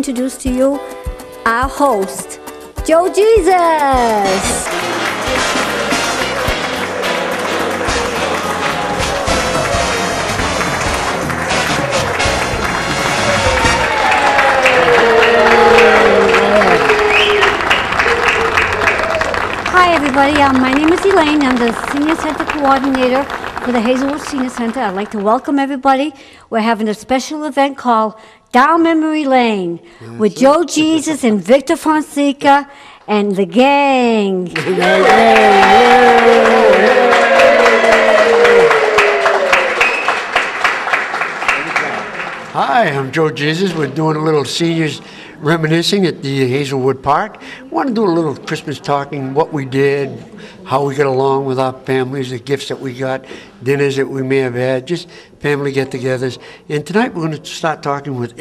introduce to you our host, Joe Jesus. Hi everybody, my name is Elaine. I'm the Senior Center Coordinator for the Hazelwood Senior Center. I'd like to welcome everybody. We're having a special event called Down Memory Lane with Joe Jesus and Victor Fonseca and the gang. Hi, I'm Joe Jesus. We're doing a little seniors reminiscing at the Hazelwood Park. Want to do a little Christmas talking, what we did, how we got along with our families, the gifts that we got, dinners that we may have had, just family get-togethers. And tonight we're going to start talking with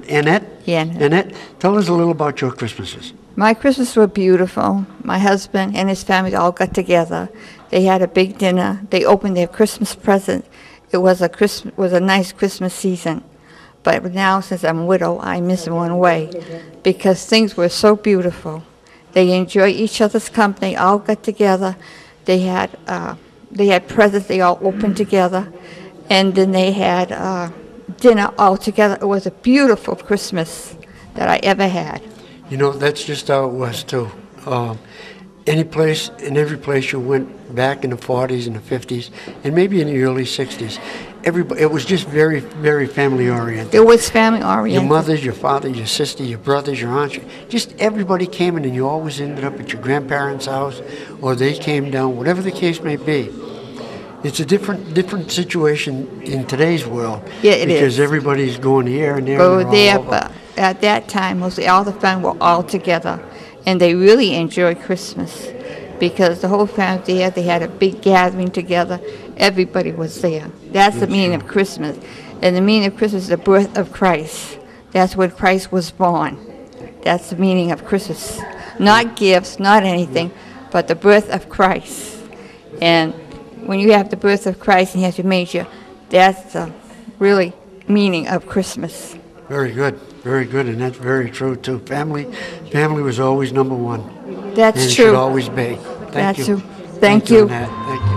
Annette. Yeah. Annette, tell us a little about your Christmases. My Christmas were beautiful. My husband and his family all got together. They had a big dinner. They opened their Christmas present. It was a nice Christmas season. But now, since I'm a widow, I miss one away because things were so beautiful. They enjoyed each other's company, all got together. They had presents they all opened together, and then they had dinner all together. It was a beautiful Christmas that I ever had. You know, that's just how it was, too. Any place and every place you went back in the 40s and the 50s, and maybe in the early 60s, it was just very, very family-oriented. It was family-oriented. Your mothers, your father, your sister, your brothers, your aunts, just everybody came in, and you always ended up at your grandparents' house, or they came down, whatever the case may be. It's a different situation in today's world. Yeah, it is. Because everybody's going here and there. But at that time, mostly all the family were all together, and they really enjoyed Christmas because the whole family there, they had a big gathering together. Everybody was there. That's the meaning of Christmas. And the meaning of Christmas is the birth of Christ. That's when Christ was born. That's the meaning of Christmas. Not gifts, not anything, but the birth of Christ. And when you have the birth of Christ and you have to major, that's the really meaning of Christmas. Very good, and that's very true too. Family was always number one. That's and true. It should always be. Thank you. True. Thank you. Annette. Thank you.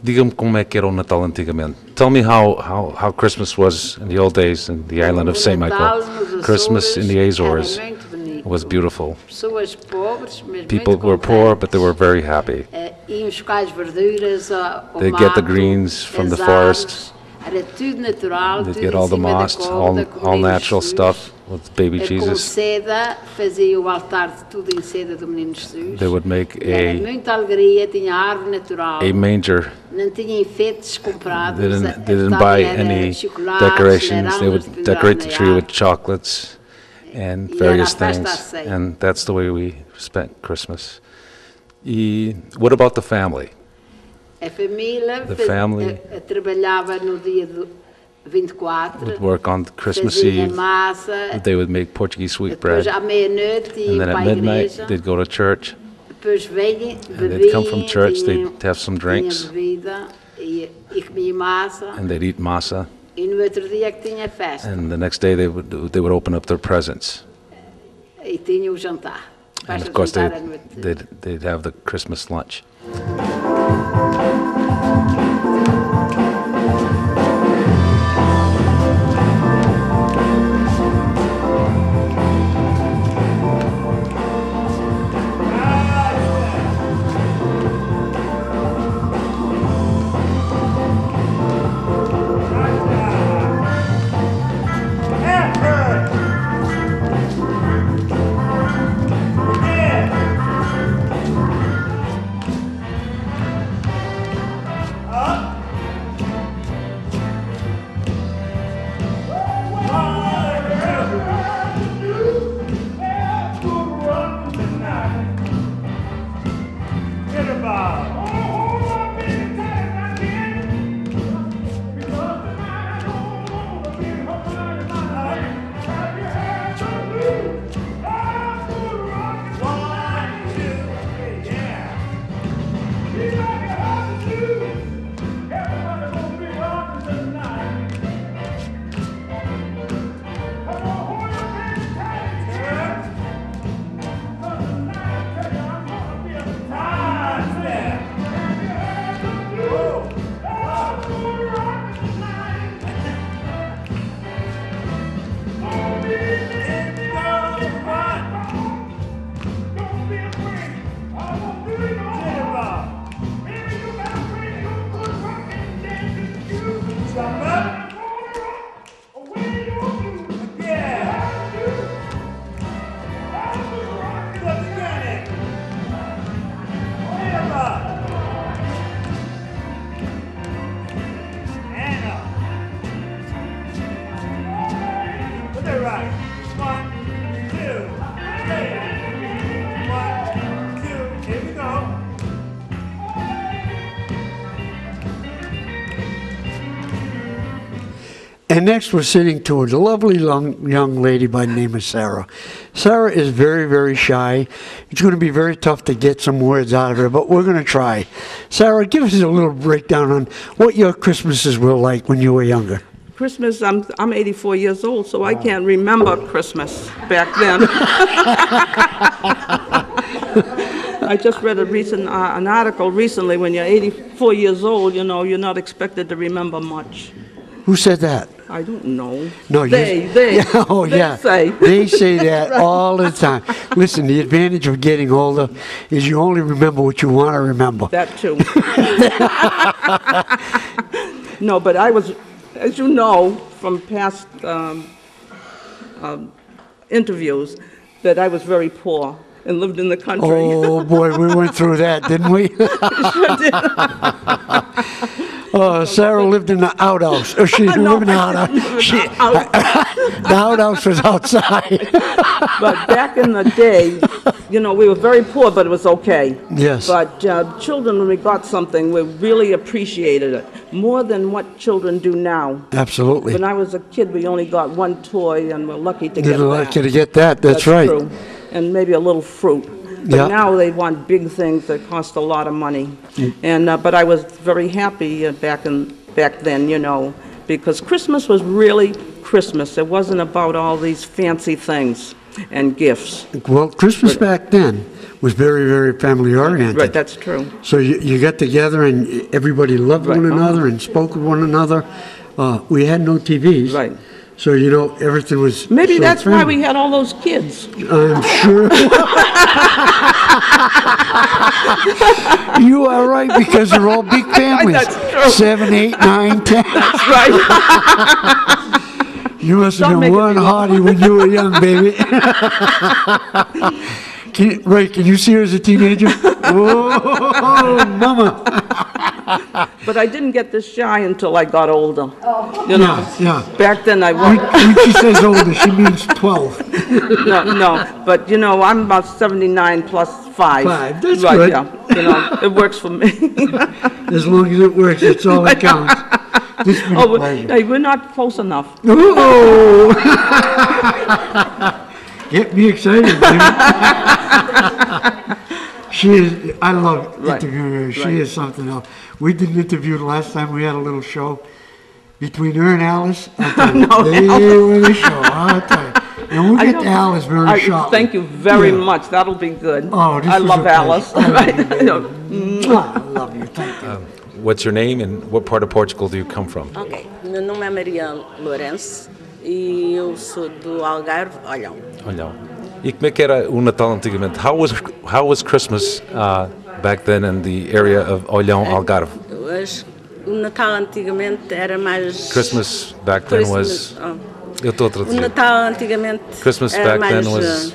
Diga-me como é que era o Natal antigamente. Tell me how Christmas was in the old days in the island of St. Michael. Christmas in the Azores was beautiful. People were poor, but they were very happy. They'd get the greens from the forest. They'd get all the moss, all natural stuff with baby Jesus. They would make a manger. They didn't buy any decorations. They would decorate the tree with chocolates and various things. And that's the way we spent Christmas. What about the family? The family would work on Christmas Eve. They would make Portuguese sweetbread. And then at midnight, they'd go to church. And they'd come from church, they'd have some drinks. And they'd eat massa. And the next day, they would open up their presents. And of course, they'd have the Christmas lunch. And next we're sitting to a lovely young lady by the name of Sarah. Sarah is very, very shy. It's going to be very tough to get some words out of her, but we're going to try. Sarah, give us a little breakdown on what your Christmases were like when you were younger. Christmas, I'm 84 years old, so I can't remember Christmas back then. I just read an article recently. When you're 84 years old, you know, you're not expected to remember much. Who said that? I don't know. No, they say. They say that all the time. Listen, the advantage of getting older is you only remember what you want to remember. That too. No, but I was, as you know from past interviews, that I was very poor and lived in the country. Oh boy, we went through that, didn't we? Sure did. Sarah lived in the outhouse. She didn't live in the outhouse. The outhouse was outside. But back in the day, you know, we were very poor, but it was okay. Yes. But children, when we got something, we really appreciated it more than what children do now. Absolutely. When I was a kid, we only got one toy, and we're lucky to get that. Lucky to get that. That's right. True. And maybe a little fruit. But now they want big things that cost a lot of money. And but I was very happy back then, you know, because Christmas was really Christmas. It wasn't about all these fancy things and gifts. Well, Christmas back then was very, very family oriented. Right, that's true. So you got together and everybody loved one another and spoke with one another. We had no TVs. Right. So, you know, everything was Maybe so that's family. why we had all those kids. I'm sure. You are right, because they're all big families. That's true. 7, 8, 9, 10. That's right. You must have Don't been make one it- hardy when you were young, baby. Can you see her as a teenager? Oh, mama. But I didn't get this shy until I got older. You know, Yeah. back then I When, was. when she says older, she means 12. No, but you know, I'm about 79 plus 5. 5, that's right, good. Yeah, you know, it works for me. As long as it works, that's all that counts. This has been a pleasure. Hey, we're not close enough. Oh! Get me excited, dude. She is, I love Right, interviewing her. She right. is something else. We did an interview the last time. We had a little show between her and Alice. I'll tell you, they were the show, I'll tell you. And we'll get to Alice very shortly. Thank you very Yeah. much. That'll be good. Oh, this I was love a pleasure. Alice. I love Right. you, baby. You know, Mwah, I love you. Thank you. What's your name and what part of Portugal do you come from? Ok, meu nome é Maria Lourenço e eu sou do Algarve, Olhão. Olhão. E como é que era o Natal antigamente? How was Christmas back then in the area of Olhão, Algarve? O Natal antigamente era mais... Christmas back then was... Eu estou a O traduzir. Natal antigamente Christmas era back mais, then was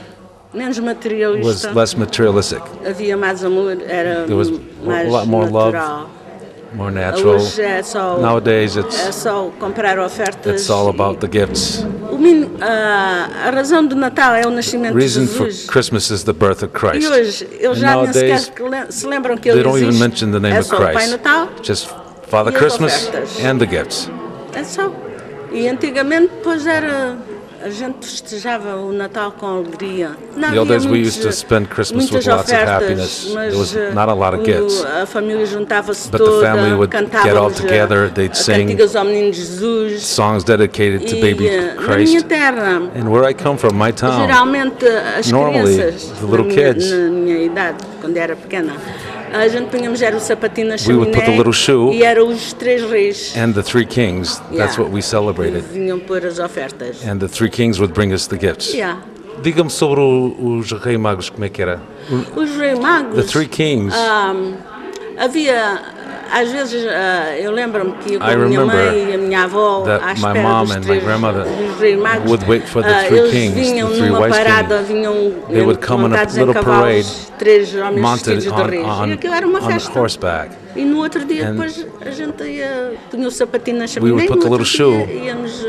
menos materialista, less materialistic, havia mais amor, era There was mais a lot more love. natural. more natural. Hoje é só, Nowadays é it's só comprar ofertas. it's all about the gifts. A razão do Natal é o nascimento de Reason for Jesus. Christmas is the birth of E Christ. hoje, eles And já nem nowadays, sequer se lembram que They ele don't even existe. mention the name É of só o Pai Christ. Natal, Just Father E as Christmas ofertas. and the gifts. é só. E antigamente, pois era... A gente festejava o Natal com alegria. Não The old havia days we used to spend Christmas with lots of happiness. There was not a lot of gifts. A família juntava-se But the toda, family would get all cantávamos together, they'd sing cantigas ao Menino Jesus. Songs dedicated to E baby na minha Christ. terra, And where I come from, my town, geralmente as Normally, crianças, the little kids, na minha idade, quando era pequena, a gente punhamos era o sapatinho na we would put the chaminé little shoe e eram os três reis and the three kings, that's Yeah. what we celebrated. que vinham pôr as ofertas. And the three kings would bring us the gifts. Yeah. Diga-me sobre os Reis Magos, como é que era? Os reis magos. The three kings. Havia, às vezes, eu lembro-me que eu com I a minha remember mãe e a minha avó, that à my espera mom dos and my três grandmother dos reis magos, would wait for the three eles kings, vinham the three numa wise parada, kings. vinham They would come in a montados em little cavalos, três homens mounted vestidos de reis. E aquilo era uma on festa. horseback. E no outro dia, And depois, a gente ia, punha o sapatinho na We chaminé would e put no the outro little dia shoe íamos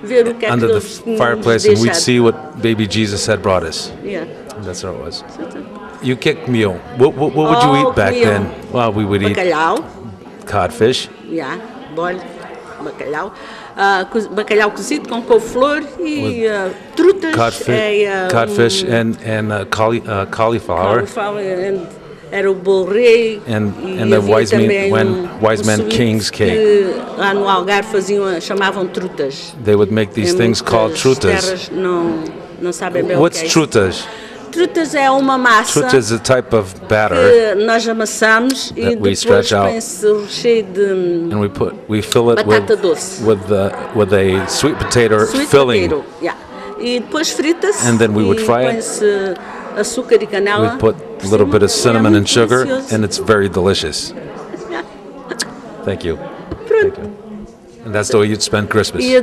ver o que é que Under the eles tinham fireplace, and we'd deixado. see what baby Jesus had brought us. Yeah. And that's how it was. E o que é que comiam? What would you eat back comiam then? Well, we would eat Bacalhau, codfish, yeah, bolho. bacalhau cozido com couve-flor e trutas. Codfish and cauliflower. Era o bolo rei. And the wise men king's cake. Que lá no Algarve chamavam trutas. They would make these things called trutas. Não sabem bem What's o que é trutas? Trutas é uma massa Trutas is a type of batter que nós amassamos e depois põe-se o recheio de and we fill it batata doce. with a sweet potato filling. Yeah. E depois frita-se And then we would fry it. põe-se açúcar e canela. We put a little bit of cinnamon and sugar, and it's very delicious. Thank you. Thank you. And that's the way you'd spend Christmas. E eu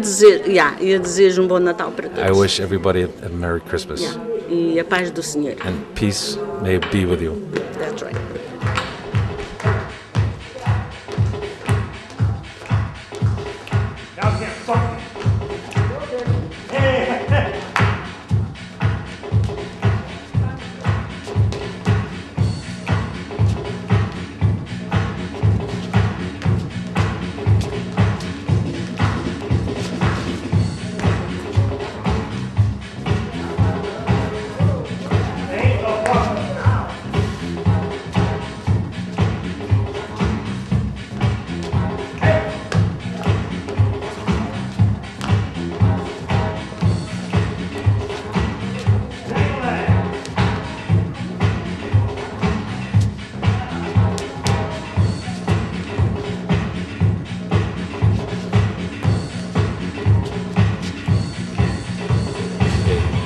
desejo bom Natal para todos. I wish everybody a Merry Christmas. Yeah. E a paz do Senhor. And peace may be with you. That's right.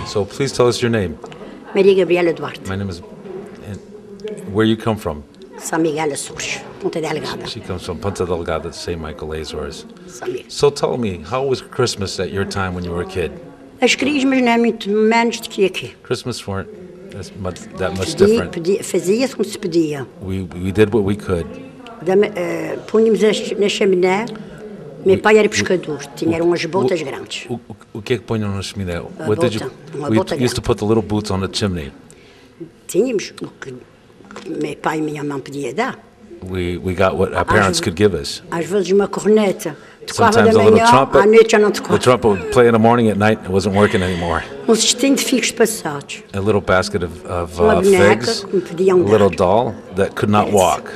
So please tell us your name. Maria Gabriela Duarte, My name is. And where you come from? São Miguel Açores, Ponta Delgada. She comes from Ponta Delgada, St. Michael Azores. São Miguel. So tell me, how was Christmas at your time when you were a kid? As crismas não é muito menos do que aqui. Christmas weren't that much different. Fazia-se como se podia. We did what we could. Punhamos na chaminé. Meu pai era pescador, tinha umas botas grandes. O que é que punham na chaminé? Uma bota We used to put the little boots on the chimney. Tínhamos o que meu pai e minha mãe podiam dar. We got what our parents could give us. Às vezes uma corneta. Tocava da Sometimes a little manhã, trumpet. à noite já não The tocava. trumpet would play in the morning, at night it wasn't working anymore. Cestinho de figos passados. A little basket of Uma boneca figs, que me a podiam dar. little doll that could not walk.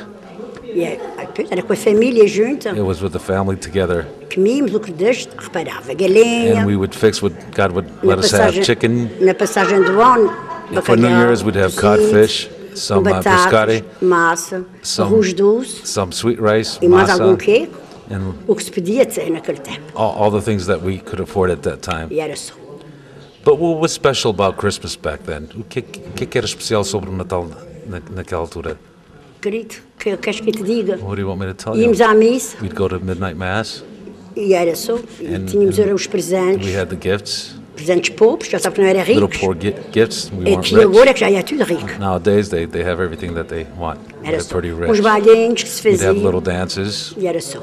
Era com a família junta. It was with the family together. Comíamos o que Deus reparava. Galinha. And we would fix what God would Na let us have. Chicken. Na passagem do ano, And for New Year's we'd have codfish, some pescare, massa, some- arroz doce some sweet rice, e mais algum massa, queijo. and O que se podia ter naquele tempo. all the things that we could afford at that time. E era só. But what was special about Christmas back then? O que era especial sobre o Natal naquela altura? Querido, que queres que eu te diga? What do you want me to tell you? Íamos à missa We'd go to midnight mass. e era só. E tínhamos os presentes, We had the gifts, presentes pobres, já sabe que não era little ricos. poor gifts. We E weren't que agora rich. que já é tudo rico. Nowadays they have everything that they want. Era They're só. pretty Uns rich. bailinhos que se We'd have little faziam dances. e era só.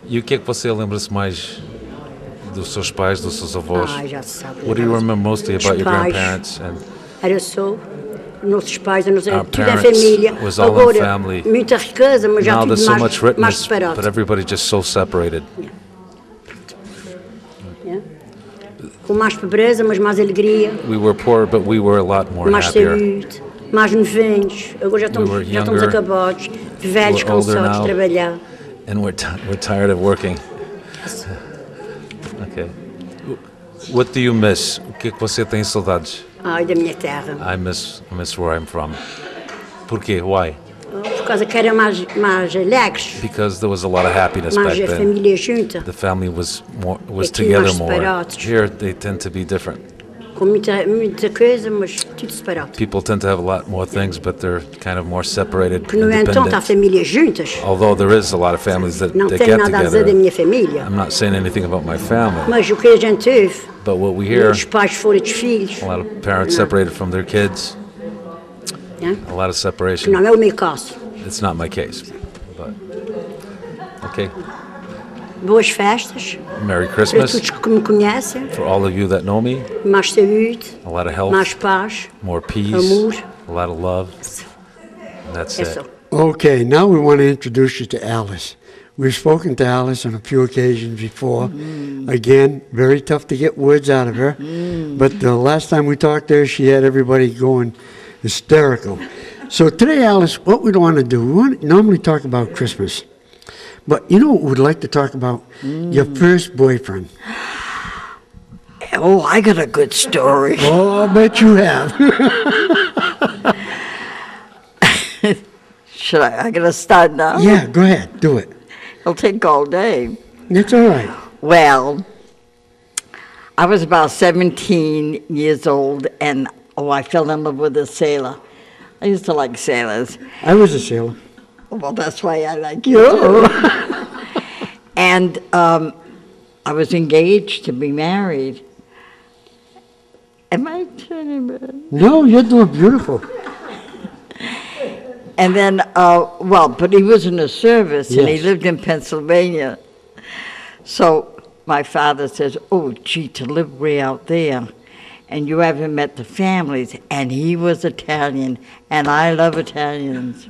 E o que é que você lembra-se mais dos seus pais, dos seus avós? Ai, já se sabe. What do you remember mostly about your pais. grandparents? And Era só. Nossos pais, tudo Our a parents família. was all in Agora, family. muita riqueza, mas já now tudo there's so much mais richness, separado. but everybody's just so separated. Yeah. Com mais pobreza, mas mais alegria, We were poor, but we were a lot more mais happier. saúde, mais novinhos. Agora já estamos, were já estamos younger. acabados, velhos, We're older cansados de now. trabalhar. And we're tired of working. Okay. What do you miss? O que é que você tem saudades? Ai, da minha terra. I miss where I'm from. Por quê? Why? Por causa que era mais alegres, Because there was a lot of happiness back mais a then. família junta, The family was Aqui together mais more. separados. Here they tend to be different. com muita coisa, mas tudo separado. People tend to have a lot more things, but they're kind of more separated, Que, no entanto, há independent. famílias juntas. Although there is a lot of families that Não get tenho nada a dizer da together. minha família, I'm not saying anything about my family, mas o que a gente ouve, but what we hear, os pais fora dos filhos, a lot of parents separated from their kids, né? a lot of que separation. não é o meu caso. It's not my case, but okay. Boas festas, Merry para Christmas todos que me conhecem, for all of you that know me. mais saúde, A lot of health, mais paz, more peace, amor. a lot of love. And that's É it. só. Okay, now we want to introduce you to Alice. We've spoken to Alice on a few occasions before. Again, very tough to get words out of her. But the last time we talked to her, she had everybody going hysterical. So today, Alice, what we want to do, we want to normally talk about Christmas. But you know what we'd like to talk about? Your first boyfriend. Oh, I got a good story. Oh, I bet you have. Should I gotta start now? Yeah, go ahead. Do it. It'll take all day. That's all right. Well, I was about 17 years old, and I fell in love with a sailor. I used to like sailors. I was a sailor. Well, that's why I like you too. And I was engaged to be married. Am I turning red? No, you're doing beautiful. And then, but he was in the service, and he Yes. lived in Pennsylvania. So my father says, oh, gee, to live way out there, and you haven't met the families. And he was Italian, and I love Italians.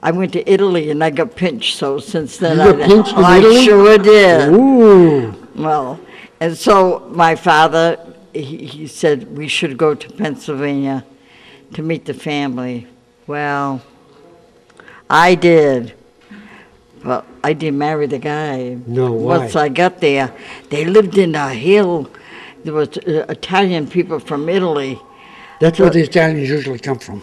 I went to Italy, and I got pinched, so since then You got pinched in Italy? I sure did. Ooh. Well, and so my father, he said we should go to Pennsylvania to meet the family. Well, I did. Well, I didn't marry the guy. No, why? Once I got there, they lived in a hill. There was Italian people from Italy. That's where the Italians usually come from.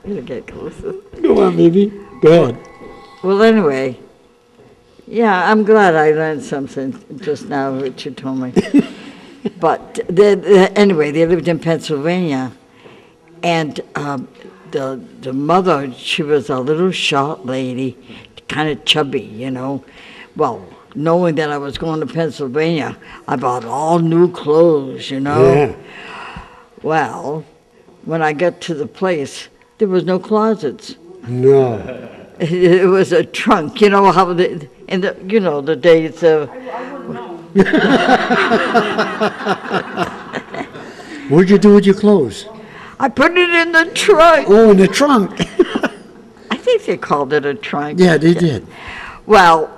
You get closer. Go on, baby. Go ahead. Well, anyway, yeah, I'm glad I learned something just now, what you told me. But anyway, they lived in Pennsylvania, and the mother, she was a little short lady, kind of chubby, you know. Well, knowing that I was going to Pennsylvania, I bought all new clothes, you know. Yeah. Well, when I got to the place, there was no closets. No. It was a trunk, you know how the days of. What'd you do with your clothes? I put it in the trunk. Oh, in the trunk. I think they called it a trunk. Yeah, they did. Well,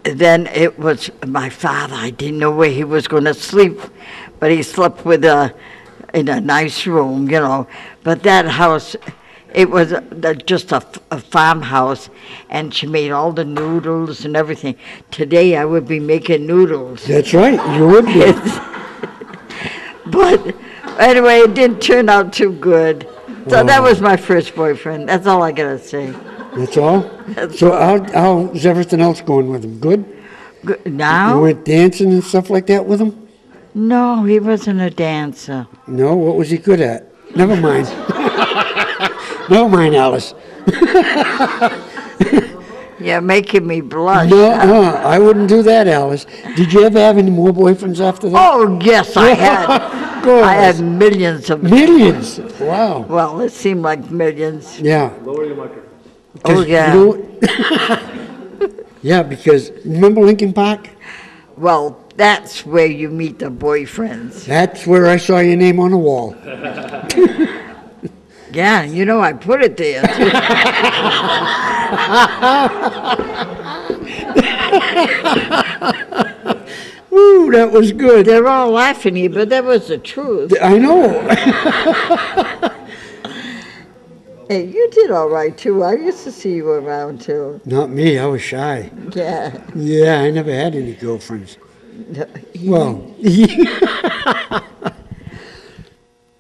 then it was my father. I didn't know where he was going to sleep, but he slept in a nice room, you know. But that house, it was just a farmhouse, and she made all the noodles and everything. Today I would be making noodles. That's right, you would be. But anyway, it didn't turn out too good. So that was my first boyfriend. That's all I gotta say. That's all? So how's everything else going with him? Good? Good. Now? You went dancing and stuff like that with him? No, he wasn't a dancer. No? What was he good at? Never mind. Never mind, Alice. You're making me blush. No, I wouldn't do that, Alice. Did you ever have any more boyfriends after that? Oh, yes, I had. Go I ahead. had millions of them. Millions? Wow. Well, it seemed like millions. Yeah. Oh, yeah. Yeah, because remember Lincoln Park? Well, that's where you meet the boyfriends. That's where I saw your name on the wall. Yeah, you know, I put it there, too. Ooh, that was good. They're all laughing at you, but that was the truth. I know. Hey, you did all right, too. I used to see you around, too. Not me, I was shy. Yeah. Yeah, I never had any girlfriends. Well,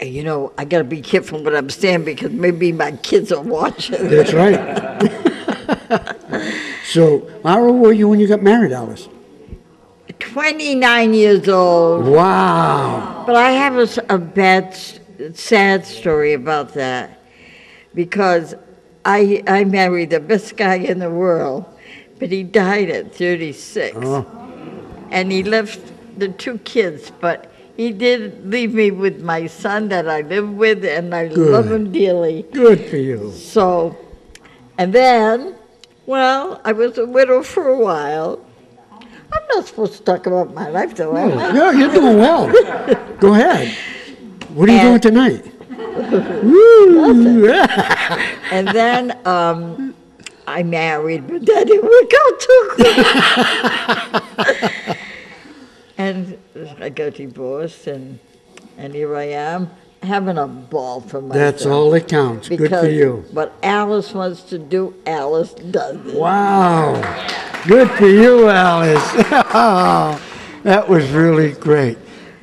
You know, I got to be careful what I'm saying because maybe my kids are watching. that's right. So, how old were you when you got married, Alice? 29 years old. Wow. But I have a bad, sad story about that because I married the best guy in the world, but he died at 36. Oh. And he left the 2 kids, but he did leave me with my son that I live with, and I love him dearly. Good for you. So, and then, well, I was a widow for a while. I'm not supposed to talk about my life, though, am I? Yeah, you're doing well. Go ahead. What are you doing tonight? And then I married, but that didn't work out too good. And I got divorced, and here I am, having a ball for myself. That's all that counts. Good for you. What Alice wants to do, Alice does it. Wow. Good for you, Alice. That was really great.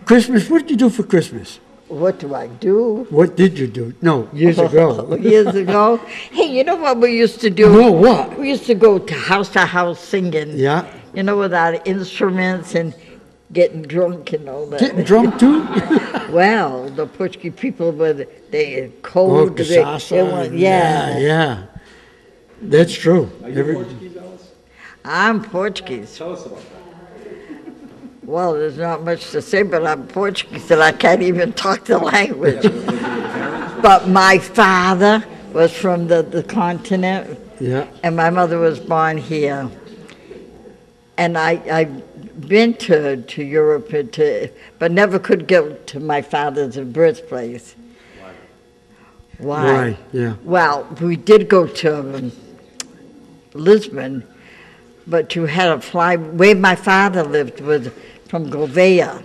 Christmas, what did you do for Christmas? What do I do? What did you do? No, years ago. Years ago? Hey, you know what we used to do? No, what? We used to house singing. Yeah. You know, with our instruments and getting drunk and all that. Getting drunk too? Well, the Portuguese people were they cold. Yeah. That's true. I'm Portuguese. Tell us about that. Well, there's not much to say, but I'm Portuguese and I can't even talk the language. But my father was from the continent, and my mother was born here. And I've been to Europe, but never could get to my father's birthplace. Why? Yeah. Well, we did go to Lisbon, but you had to fly. Where my father lived was from Gouveia,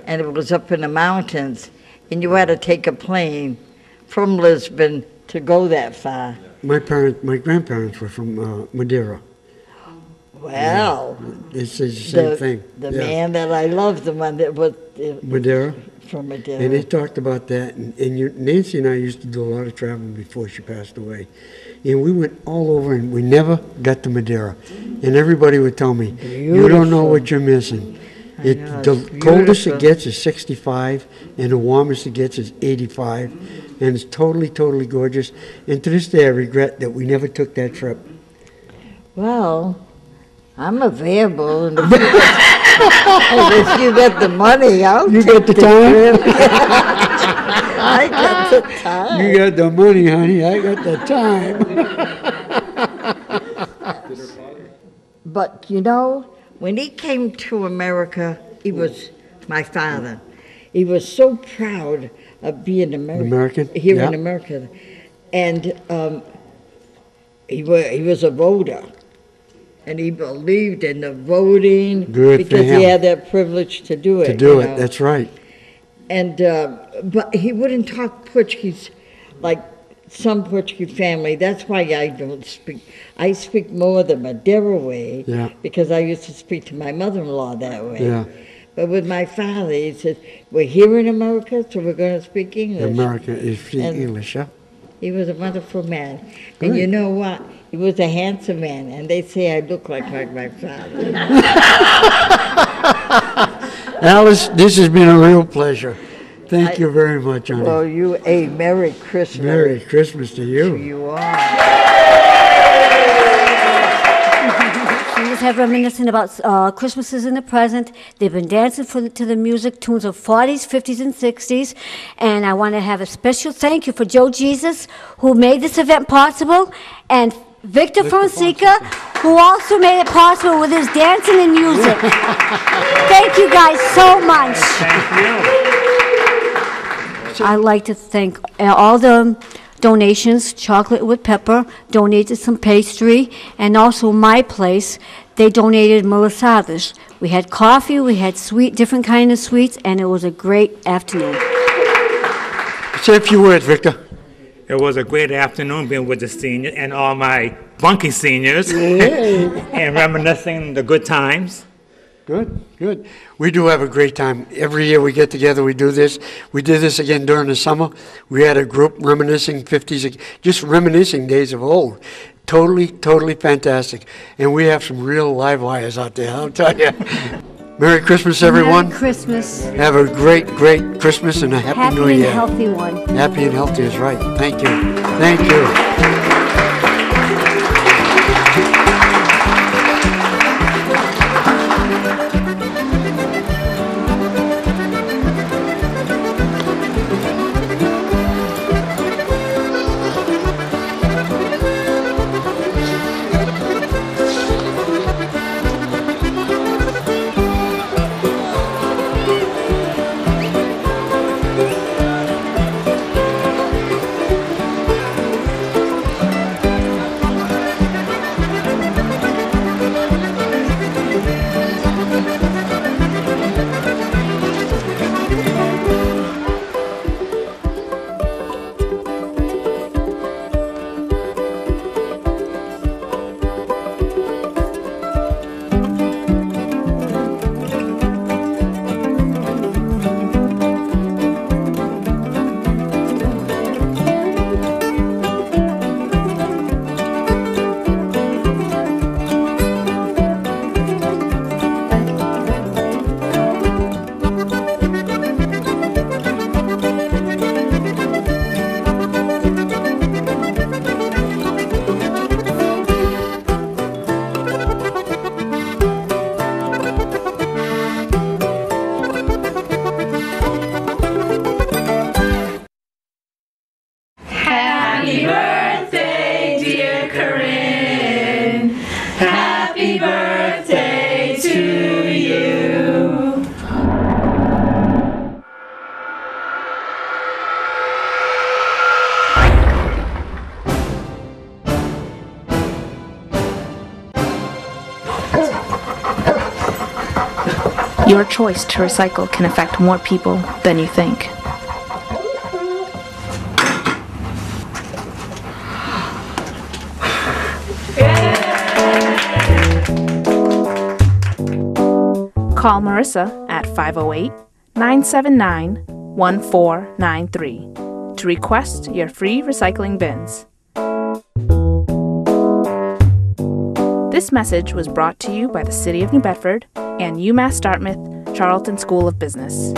and it was up in the mountains, and you had to take a plane from Lisbon to go that far. My grandparents were from Madeira. Well, it's the same thing. The man that I love, the one that was Madeira. From Madeira. And they talked about that, and Nancy and I used to do a lot of traveling before she passed away. And we went all over, and we never got to Madeira. And everybody would tell me, you don't know what you're missing. The coldest it gets is 65, and the warmest it gets is 85. And it's totally, totally gorgeous. And to this day, I regret that we never took that trip. Well, I'm available. And if you get the money, I'll You got the time? I got the time. You got the money, honey. I got the time. But, you know, when he came to America, he was my father. He was so proud of being American. Here in America. And he was a voter. And he believed in the voting. Good because he had that privilege to do it. To do it, that's right. And but he wouldn't talk Portuguese like some Portuguese family. That's why I don't speak. I speak more the Madeira way because I used to speak to my mother-in-law that way. Yeah. But with my father, he said, we're here in America, so we're going to speak English. America is English, yeah? He was a wonderful man. And you know what? He was a handsome man, and they say I look like my father. Alice, this has been a real pleasure. Thank you very much, honey. Well, you a Merry Christmas. Merry Christmas to you. You are. Seniors have reminiscent about Christmases in the present. They've been dancing to the music, tunes of 40s, 50s, and 60s. And I want to have a special thank you for Joe Jesus, who made this event possible, and Victor Fonseca, who also made it possible with his dancing and music. Thank you guys so much. Thank you. I'd like to thank all the donations. Chocolate with Pepper donated some pastry, and also My Place, they donated malasadas. We had coffee, we had different kind of sweets, and it was a great afternoon. Say a few words, Victor. It was a great afternoon being with the seniors and all my bunky seniors and reminiscing the good times. Good, good. We do have a great time. Every year we get together, we do this. We did this again during the summer. We had a group reminiscing 50s, just reminiscing days of old. Totally, totally fantastic. And we have some real live wires out there, I'll tell you. Merry Christmas, everyone. Merry Christmas. Have a great, great Christmas and a Happy New Year. Happy and healthy one. Happy and healthy is right. Thank you. Thank you. Happy birthday to you. Your choice to recycle can affect more people than you think. Call Marissa at 508-979-1493 to request your free recycling bins. This message was brought to you by the City of New Bedford and UMass Dartmouth Charlton School of Business.